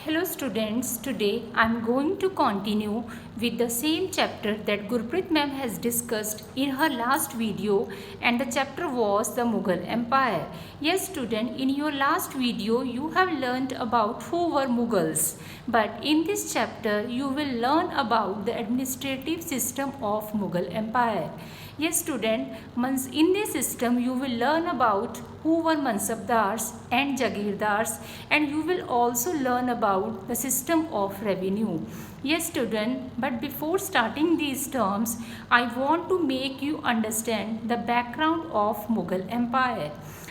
Hello students, today I am going to continue with the same chapter that Gurpreet ma'am has discussed in her last video, and the chapter was the Mughal Empire. Yes student, in your last video you have learned about who were Mughals, but in this chapter you will learn about the administrative system of Mughal Empire. Yes student, in this system you will learn about who were Mansabdars and Jagirdars, and you will also learn about the system of revenue. Yes student, but before starting these terms, I want to make you understand the background of Mughal Empire.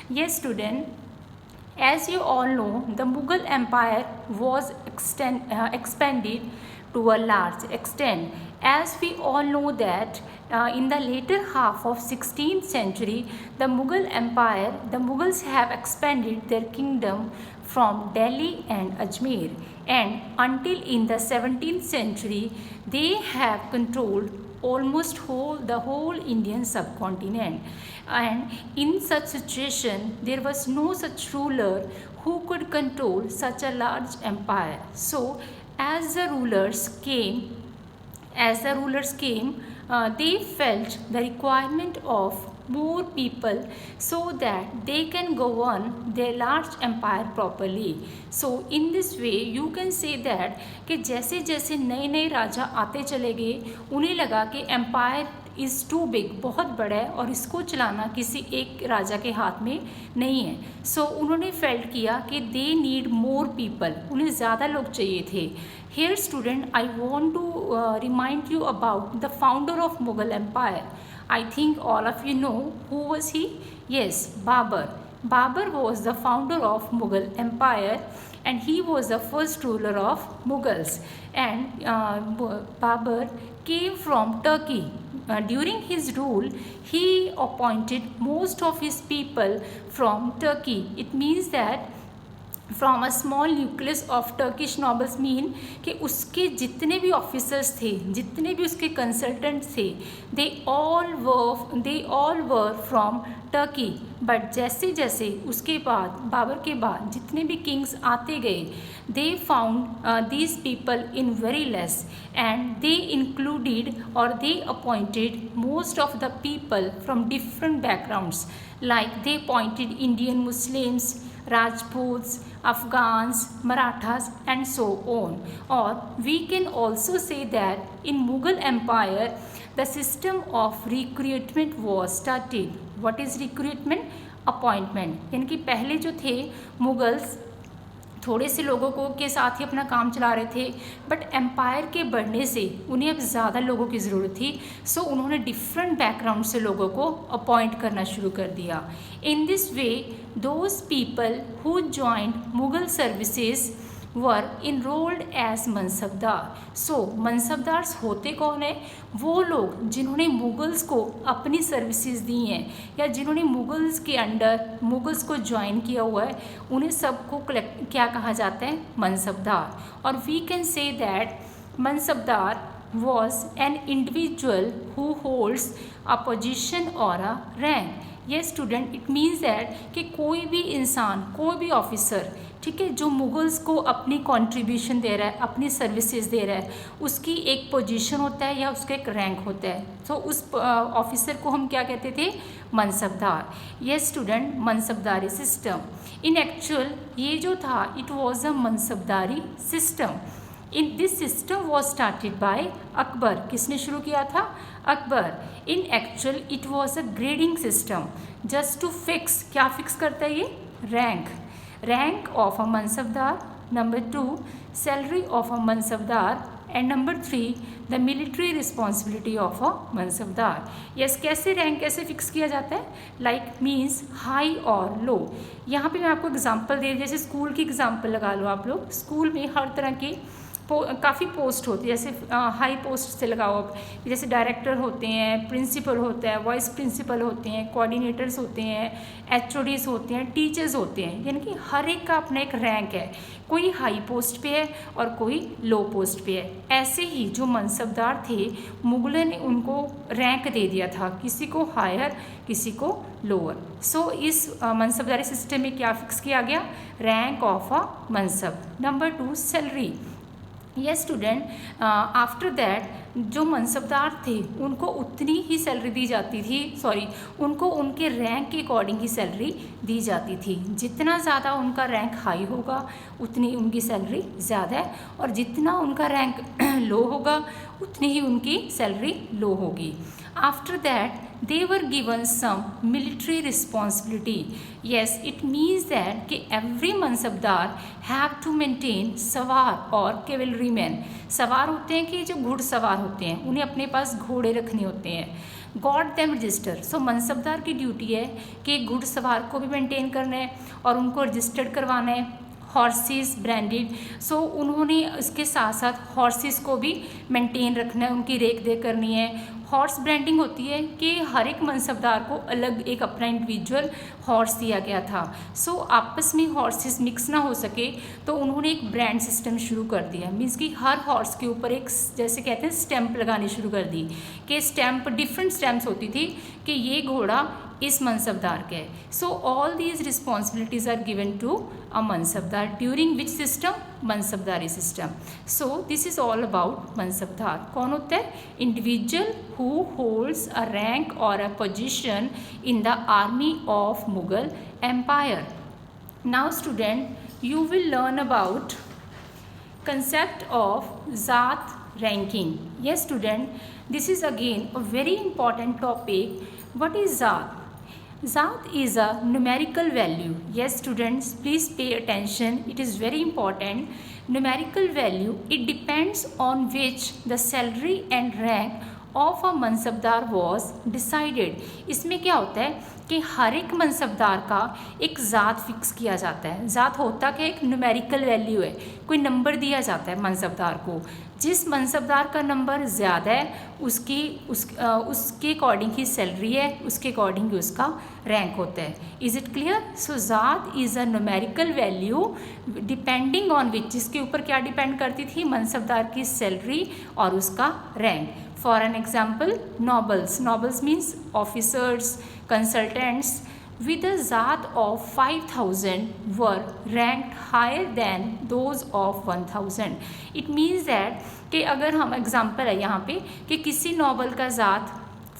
Yes student, as you all know, the Mughal Empire was expanded to a large extent. As we all know that in the later half of 16th century, the Mughals have expanded their kingdom from Delhi and Ajmer, and until in the 17th century, they have controlled almost the whole Indian subcontinent. And in such situation, there was no such ruler who could control such a large empire. So as the rulers came, they felt the requirement of more people so that they can govern their large empire properly. So in this way you can say that कि जैसे जैसे नए नए राजा आते चले गए, उन्हें लगा कि एम्पायर इज़ टू बिग, बहुत बड़ा है और इसको चलाना किसी एक राजा के हाथ में नहीं है. सो उन्होंने फेल्ट किया कि दे नीड मोर पीपल, उन्हें ज़्यादा लोग चाहिए थे. Here student, I want to remind you about the founder of Mughal Empire. I think all of you know who was he? Yes, Babur. Babur was the founder of Mughal Empire, and he was the first ruler of Mughals. And Babur came from Turkey. During his rule, he appointed most of his people from Turkey. It means that from a small nucleus of Turkish nobles mean कि उसके जितने भी officers थे, जितने भी उसके consultant थे, they all were from Turkey. But जैसे जैसे उसके बाद बाबर के बाद जितने भी किंग्स आते गए, they found these people in very less, and they included और they appointed most of the people from different backgrounds, like they appointed Indian Muslims, Rajputs, Afghans, Marathas, and so on. Or we can also say that in Mughal Empire, the system of recruitment was started. What is recruitment? Appointment. यानी कि पहले जो थे Mughals थोड़े से लोगों को के साथ ही अपना काम चला रहे थे, बट एम्पायर के बढ़ने से उन्हें अब ज़्यादा लोगों की ज़रूरत थी. सो उन्होंने डिफरेंट बैकग्राउंड से लोगों को अपॉइंट करना शुरू कर दिया. In this way those people who joined Mughal services were enrolled as mansabdar. So mansabdars होते कौन है? वो लोग जिन्होंने मुगल्स को अपनी सर्विसेज दी हैं या जिन्होंने मुगल्स के अंडर मुगल्स को ज्वाइन किया हुआ है, उन्हें सबको क्या कहा जाता है? मनसबदार. और we can say that mansabdar was an individual who holds a position और अ रैंक. ये स्टूडेंट, इट मीन्स दैट कि कोई भी इंसान, कोई भी ऑफिसर, ठीक है, जो मुगल्स को अपनी कंट्रीब्यूशन दे रहा है, अपनी सर्विसेज दे रहा है, उसकी एक पोजीशन होता है या उसका एक रैंक होता है. तो उस ऑफिसर को हम क्या कहते थे? मनसबदार. ये student, mansabdari system in actual ये जो था, it was a mansabdari system. In this system was started by Akbar. किसने शुरू किया था? Akbar. In actual it was a grading system just to fix. क्या फिक्स करता है ये? Rank of a mansabdar. Number 2, salary of a mansabdar. And number 3, the military responsibility of a mansabdar. Yes, कैसे rank कैसे फिक्स किया जाता है? लाइक मीन्स हाई और लो. यहाँ पे मैं आपको एग्जांपल दे, जैसे स्कूल की एग्जांपल लगा लो आप लोग. स्कूल में हर तरह के काफ़ी पोस्ट होती है, जैसे हाई पोस्ट से लगाओ अब, जैसे डायरेक्टर होते हैं, प्रिंसिपल होता है, वाइस प्रिंसिपल होते हैं, कोऑर्डिनेटर्स होते हैं, एचओडीज होते हैं, टीचर्स होते हैं, यानी कि हर एक का अपना एक रैंक है, कोई हाई पोस्ट पे है और कोई लो पोस्ट पे है। ऐसे ही जो मनसबदार थे मुगलों ने उनको रैंक दे दिया था, किसी को हायर किसी को लोअर। सो इस मनसबदारी सिस्टम में क्या फिक्स किया गया, rank of a mansab. Number 2 salary. Yes student, after that जो मनसबदार थे उनको उतनी ही सैलरी दी जाती थी, उनको उनके रैंक के अकॉर्डिंग ही सैलरी दी जाती थी। जितना ज़्यादा उनका रैंक हाई होगा उतनी उनकी सैलरी ज़्यादा है, और जितना उनका रैंक लो होगा उतनी ही उनकी सैलरी लो होगी। After that they were given some military responsibility. Yes, it means that कि every mansabdar have to maintain सवार और cavalrymen। सवार होते हैं कि जो घुड़सवार होते हैं, उन्हें अपने पास घोड़े रखने होते हैं। Got them register. So mansabdar की ड्यूटी है कि घुड़सवार को भी मेंटेन करना है और उनको रजिस्टर्ड करवाना है। हॉर्सेस ब्रांडेड, सो उन्होंने इसके साथ साथ हॉर्सेस को भी मेंटेन रखना है, उनकी रेख देख करनी है। हॉर्स ब्रांडिंग होती है कि हर एक मनसबदार को अलग एक अपना इंडिविजुअल हॉर्स दिया गया था। सो आपस में हॉर्सेस मिक्स ना हो सके तो उन्होंने एक ब्रांड सिस्टम शुरू कर दिया। मीन्स कि हर हॉर्स के ऊपर एक, जैसे कहते हैं, स्टैंप लगानी शुरू कर दी कि स्टैंप, डिफरेंट स्टैंप्स होती थी कि ये घोड़ा इस मनसबदार के। So all these responsibilities are given to a mansabdar during which system, mansabdari system. So this is all about mansabdar. कौन होता है, individual who holds a rank or a position in the army of Mughal Empire. Now student, you will learn about concept of Zaat ranking. Yes student, this is again a very important topic. What is Zaat? Zaat is a numerical value. Yes students, please pay attention, it is very important. Numerical value, it depends on which the salary and rank of a mansabdar was decided. इसमें क्या होता है कि हर एक मनसबदार का एक ज़ात fix किया जाता है। ज़ात होता क्या, एक न्यूमेरिकल वैल्यू है, कोई नंबर दिया जाता है मनसबदार को। जिस मनसबदार का नंबर ज़्यादा है उसके अकॉर्डिंग ही सैलरी है, उसके अकॉर्डिंग ही उसका रैंक होता है। Is it clear? So zat is a numerical value depending on which, जिसके ऊपर क्या डिपेंड करती थी, मनसबदार की सैलरी और उसका rank. For an example, nobles. Nobles means officers, consultants with a zaat of 5,000 were ranked higher than those of 1,000. It means that कि अगर हम एग्जाम्पल है यहाँ पे कि किसी नॉबल का ज़ात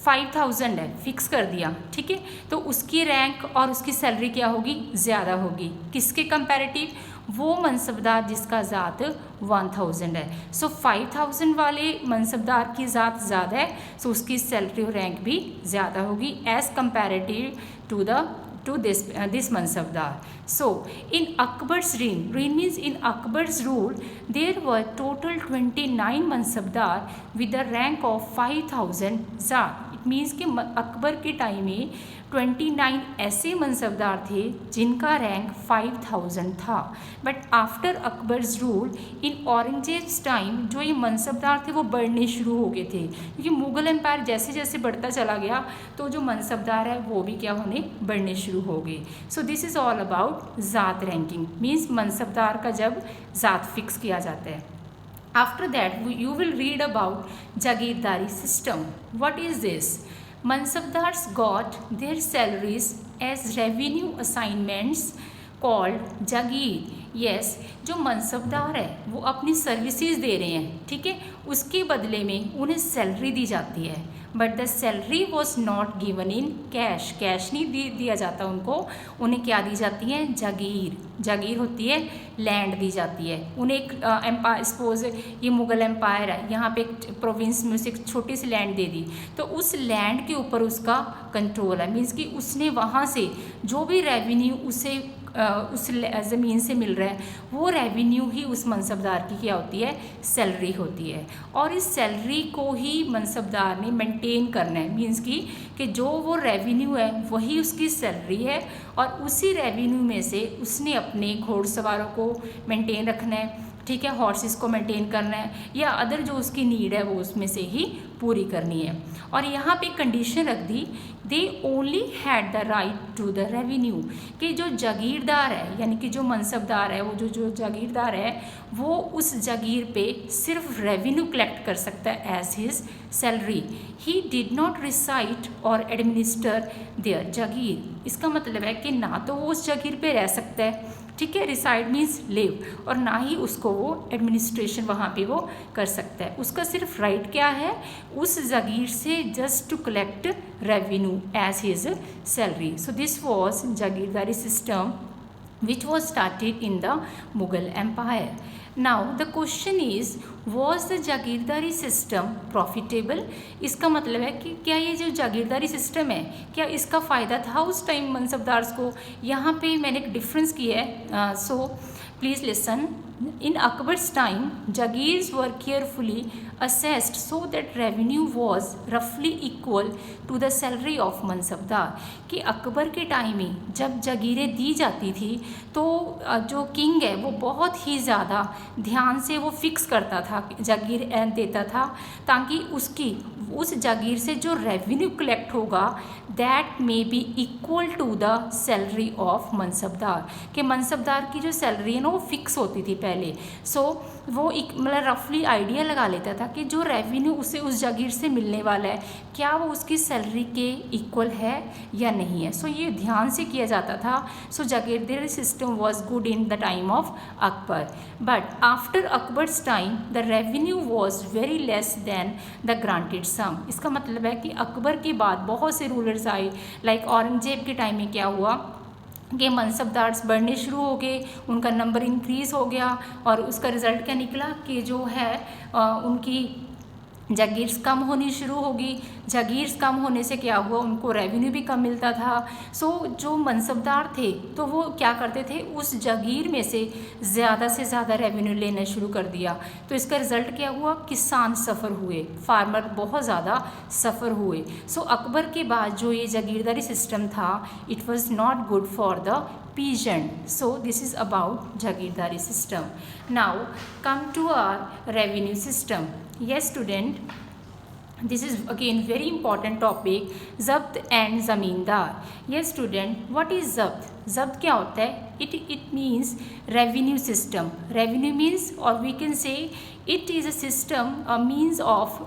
5,000 है, फिक्स कर दिया, ठीक है, तो उसकी रैंक और उसकी सैलरी क्या होगी, ज़्यादा होगी। किसके कंपैरेटिव, वो मनसबदार जिसका ज़ात 1,000 है। सो 5,000 वाले मनसबदार की ज़ात ज़्यादा है, सो उसकी सैलरी और रैंक भी ज़्यादा होगी as comparative to this mansabdar. So in Akbar's reign means in Akbar's rule, there were total 29 mansabdar with a rank of 5,000 zaat. It means कि अकबर के टाइम में 29 ऐसे मनसबदार थे जिनका रैंक 5,000 था। But after Akbar's rule in Aurangzeb's time जो ये मनसबदार थे वो बढ़ने शुरू हो गए थे, क्योंकि मुग़ल एम्पायर जैसे जैसे बढ़ता चला गया तो जो मनसबदार है वो भी क्या होने, बढ़ने शुरू हो गए। So this is all about zat ranking, means mansabdar का जब ज़ात फिक्स किया जाता है। After that you will read about jagirdari system. What is this? Mansabdars got their salaries as revenue assignments called Jagir. Yes, जो मनसबदार है वो अपनी सर्विसेज दे रहे हैं, ठीक है, उसके बदले में उन्हें सैलरी दी जाती है। But the salary was not given in cash, cash नहीं दिया जाता उनको, उन्हें क्या दी जाती है, जागीर। जागीर होती है लैंड दी जाती है उन्हें। एक एम्पायर, सपोज ये मुग़ल एम्पायर है, यहाँ पे एक प्रोविंस में उसे एक छोटी सी लैंड दे दी, तो उस लैंड के ऊपर उसका कंट्रोल है। मीन्स कि उसने वहाँ से जो भी रेवेन्यू उसे उस ज़मीन से मिल रहा है वो रेवेन्यू ही उस मनसबदार की क्या होती है, सैलरी होती है। और इस सैलरी को ही मनसबदार ने मेंटेन करना है, मीन्स कि कि जो वो रेवेन्यू है वही उसकी सैलरी है और उसी रेवेन्यू में से उसने अपने घोड़सवारों को मेंटेन रखना है, ठीक है, हॉर्सेस को मेंटेन करना है या अदर जो उसकी नीड है वो उसमें से ही पूरी करनी है। और यहाँ पे कंडीशन रख दी, they only had the right to the revenue, कि जो जागीरदार है यानी कि जो मनसबदार है, वो जो जागीरदार है वो उस जागीर पे सिर्फ रेवेन्यू कलेक्ट कर सकता है as his salary. He did not reside और एडमिनिस्टर देयर जागीर। इसका मतलब है कि ना तो वो उस जागीर पे रह सकता है, ठीक है, रिसाइड मीन्स लिव, और ना ही उसको वो एडमिनिस्ट्रेशन वहाँ पे वो कर सकता है। उसका सिर्फ राइट क्या है, उस जागीर से just to collect revenue as his salary. So this was jagirdari system which was started in the Mughal Empire. Now the question is, was the jagirdari system profitable? इसका मतलब है कि क्या ये जो जागीरदारी सिस्टम है क्या इसका फ़ायदा था उस टाइम मनसबदार्स को? यहाँ पे मैंने एक डिफरेंस किया है, so please listen. In Akbar's time, Jagirs were carefully assessed so that revenue was roughly equal to the salary of mansabdar. कि अकबर के टाइम में जब जागीरें दी जाती थी तो जो किंग है वो बहुत ही ज़्यादा ध्यान से वो फिक्स करता था, जागीर देता था, ताकि उसकी उस जागीर से जो रेवेन्यू कलेक्ट होगा that may be equal to the salary of mansabdar, कि मनसबदार की जो सैलरी है ना वो फिक्स होती थी पहले। सो वो एक मतलब रफली आइडिया लगा लेता था कि जो रेवेन्यू उसे उस जागीर से मिलने वाला है क्या वो उसकी सैलरी के इक्वल है या नहीं है। सो ये ध्यान से किया जाता था। So jagirdari system was good in the time of Akbar, but after Akbar's time the revenue was very less than the granted sum. इसका मतलब है कि अकबर के बाद बहुत से रूलर्स आए, लाइक औरंगजेब के टाइम में क्या हुआ कि मनसबदार्स बढ़ने शुरू हो गए, उनका नंबर इंक्रीज़ हो गया और उसका रिज़ल्ट क्या निकला कि जो है उनकी जागीर्स कम होनी शुरू होगी। जागीर्स कम होने से क्या हुआ, उनको रेवेन्यू भी कम मिलता था। सो जो मनसबदार थे तो वो क्या करते थे, उस जागीर में से ज़्यादा रेवेन्यू लेना शुरू कर दिया। तो इसका रिज़ल्ट क्या हुआ, किसान सफ़र हुए, फार्मर बहुत ज़्यादा सफ़र हुए। सो अकबर के बाद जो ये जागीरदारी सिस्टम था it was not good for the peasant. So this is about jagirdari system. Now come to our revenue system. Yes student, this is again very important topic, ज़ब्त and ज़मींदार. Yes student, what is ज़ब्त? ज़ब्त क्या होता है? It means revenue system. Revenue means, or we can say it is a system, a means of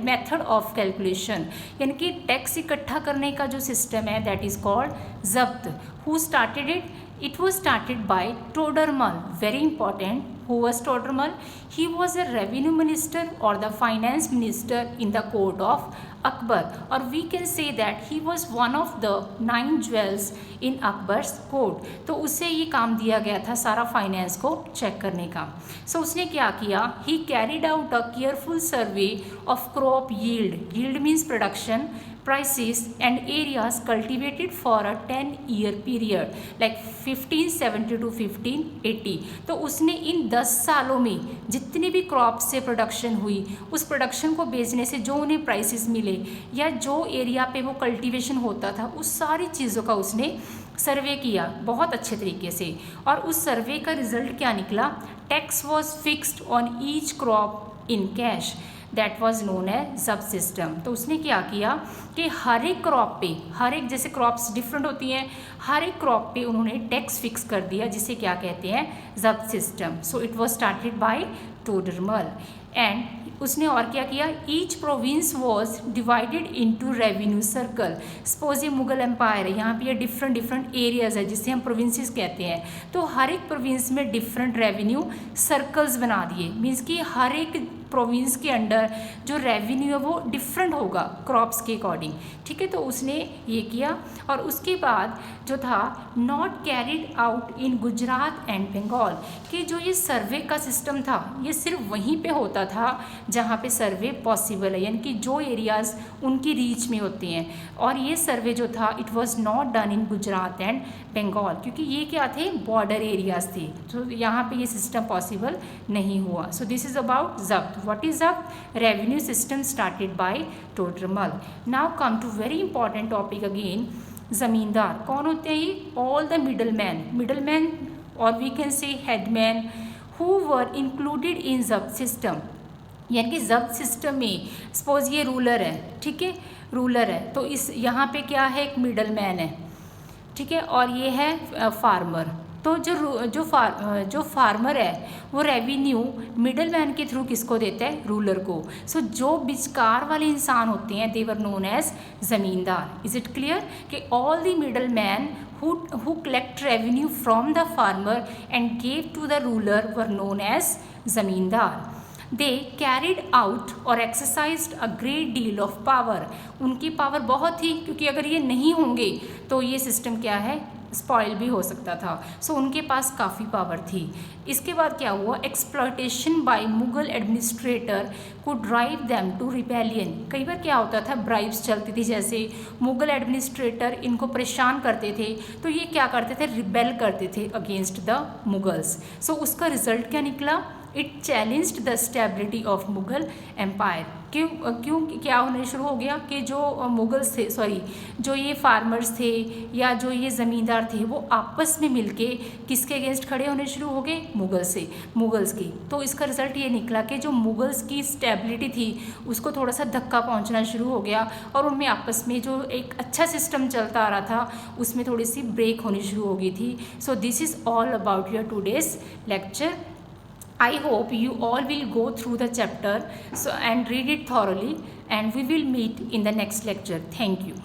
method of calculation. यानी कि tax इकट्ठा करने का जो सिस्टम है that is called ज़ब्त. Who started it? It was started by Todermal. Very important. Who was Todermal? He was a revenue minister or the finance minister in the court of Akbar, or we can say that he was one of the 9 jewels in Akbar's court. तो उससे ये काम दिया गया था सारा finance को check करने का। सो उसने क्या किया, he carried out a careful survey of crop yield. Yield means production, prices and areas cultivated for a 10-year period like 1570 to 1580। तो उसने इन 10 सालों में जितनी भी क्रॉप से प्रोडक्शन हुई उस प्रोडक्शन को बेचने से जो उन्हें प्राइसेस मिले या जो एरिया पे वो कल्टीवेशन होता था उस सारी चीज़ों का उसने सर्वे किया बहुत अच्छे तरीके से। और उस सर्वे का रिजल्ट क्या निकला, tax was fixed on each crop in cash, that was known as zabt system. तो उसने क्या किया कि हर एक क्रॉप पे, हर एक जैसे क्रॉप्स डिफरेंट होती हैं, हर एक क्रॉप पे उन्होंने टैक्स फिक्स कर दिया जिसे क्या कहते हैं, zabt system. So it was started by Todarmal. And उसने और क्या किया, each province was divided into revenue circle. Suppose ये मुगल एम्पायर है, यहाँ पे ये डिफरेंट एरियाज है जिसे हम प्रोविंसेस कहते हैं। तो हर एक प्रोविंस में डिफरेंट रेवेन्यू सर्कल्स बना दिए, मीन्स कि हर एक प्रोविंस के अंडर जो रेवेन्यू है वो डिफरेंट होगा क्रॉप्स के अकॉर्डिंग, ठीक है। तो उसने ये किया और उसके बाद जो था not carried out in Gujarat and Bengal, कि जो ये सर्वे का सिस्टम था ये सिर्फ वहीं पे होता था जहाँ पे सर्वे पॉसिबल है, यानी कि जो एरियाज़ उनकी रीच में होते हैं। और ये सर्वे जो था it was not done in Gujarat and Bengal, क्योंकि ये क्या थे, बॉर्डर एरियाज़ थे, तो यहाँ पे ये सिस्टम पॉसिबल नहीं हुआ। So this is about zabt. What is Zabd? Revenue system started by Todramal. Now come to very important topic again. ज़मींदार कौन होते हैं ये? All the middlemen or we can say headmen who were included in zabt system. यानी कि zabt system में suppose ये ruler है, ठीक है, रूलर है, तो इस यहाँ पे क्या है, एक मिडल मैन है, ठीक है, और ये है फार्मर. तो जो फार्मर है वो रेवेन्यू मिडल मैन के थ्रू किसको देता है? रूलर को. सो जो बिचकार वाले इंसान होते हैं दे वर नोन एज ज़मींदार. इज इट क्लियर कि all the middle man who collect revenue from the farmer and gave to the ruler were known as zamindar. They carried out or exercised a great deal of power. उनकी power बहुत थी, क्योंकि अगर ये नहीं होंगे तो ये सिस्टम क्या है, स्पॉइल भी हो सकता था. सो उनके पास काफ़ी पावर थी. इसके बाद क्या हुआ, एक्सप्लॉयटेशन बाय मुगल एडमिनिस्ट्रेटर को ड्राइव दैम टू रिबेलियन. कई बार क्या होता था, ब्राइब्स चलती थी, जैसे मुगल एडमिनिस्ट्रेटर इनको परेशान करते थे तो ये क्या करते थे, रिबेल करते थे अगेंस्ट द मुगल्स. सो उसका रिजल्ट क्या निकला, it challenged the stability of Mughal empire. क्यों क्या होने शुरू हो गया कि जो मुगल्स थे, जो ये फार्मर्स थे या जो ये ज़मींदार थे वो आपस में मिलके किसके अगेंस्ट खड़े होने शुरू हो गए, मुगल्स की. तो इसका रिजल्ट ये निकला कि जो मुगल्स की स्टेबिलिटी थी उसको थोड़ा सा धक्का पहुंचना शुरू हो गया और उनमें आपस में जो एक अच्छा सिस्टम चलता आ रहा था उसमें थोड़ी सी ब्रेक होनी शुरू हो गई थी. सो this is all about your today's lecture. I hope you all will go through the chapter and read it thoroughly, and we will meet in the next lecture. Thank you.